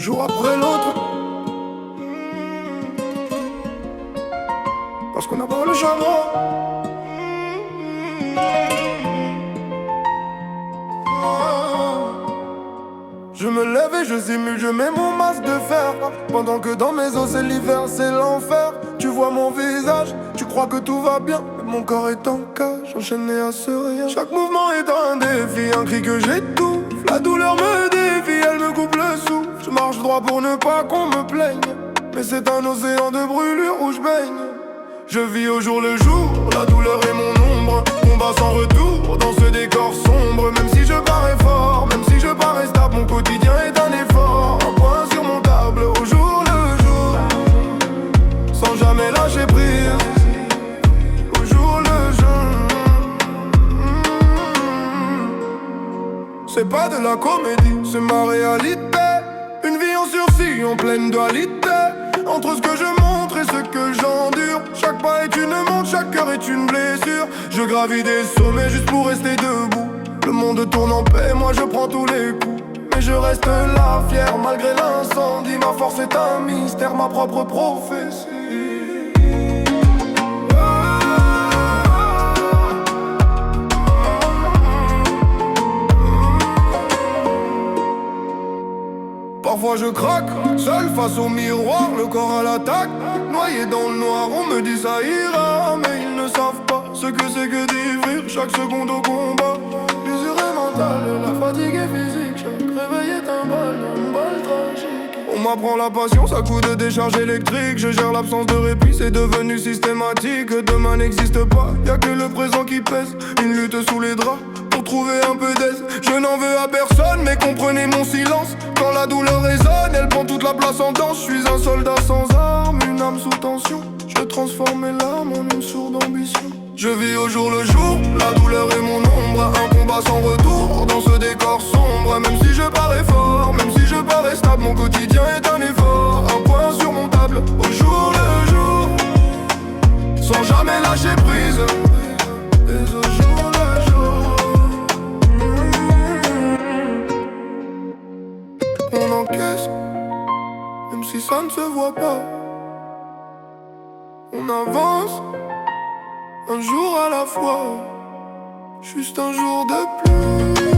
jour après l'autre. Parce qu'on n'a pas le chameau. Je me lève et je simule, je mets mon masque de fer. Pendant que dans mes os c'est l'hiver, c'est l'enfer. Tu vois mon visage, tu crois que tout va bien, mais mon corps est en cage, enchaîné à ce rien. Chaque mouvement est un défi, un cri que j'étouffe. La douleur me défie, elle me coupe le souffle. Je marche droit pour ne pas qu'on me plaigne, mais c'est un océan de brûlure où je baigne. Je vis au jour le jour, la douleur est mon ombre. Combat sans retour dans ce décor sombre. Même si je parais fort, même si je parais stable, mon quotidien est un effort. Un point insurmontable au jour le jour, sans jamais lâcher prise. Au jour le jour. C'est pas de la comédie, c'est ma réalité. Une vie en sursis, en pleine dualité. Entre ce que je montre et ce que j'endure. Chaque pas est une montre, chaque cœur est une blessure. Je gravis des sommets juste pour rester debout. Le monde tourne en paix, moi je prends tous les coups. Mais je reste là, fier malgré l'incendie. Ma force est un mystère, ma propre prophétie. Parfois je craque, seul face au miroir, le corps à l'attaque. Noyé dans le noir, on me dit ça ira, mais ils ne savent pas ce que c'est que d'y chaque seconde au combat. L'usure est mentale, la fatigue est physique. Chaque réveil est un bal tragique. On m'apprend la patience à coups de décharge électrique. Je gère l'absence de répit, c'est devenu systématique. Demain n'existe pas, y'a que le présent qui pèse. Une lutte sous les draps pour trouver un peu d'aise. Je n'en veux à personne, mais comprenez mon silence. Quand la douleur résonne, elle prend toute la place en danse. Je suis un soldat sans armes, une âme sous tension. Je transforme mes larmes en une sourde ambition. Je vis au jour le jour, la douleur est mon ombre. Un combat sans retour dans ce décor sombre. Même si je parais fort, même si je parais stable, mon quotidien est un effort. Un point insurmontable au jour le jour, sans jamais lâcher prise. Et au jour le jour, on encaisse, même si ça ne se voit pas. On avance, un jour à la fois, juste un jour de plus.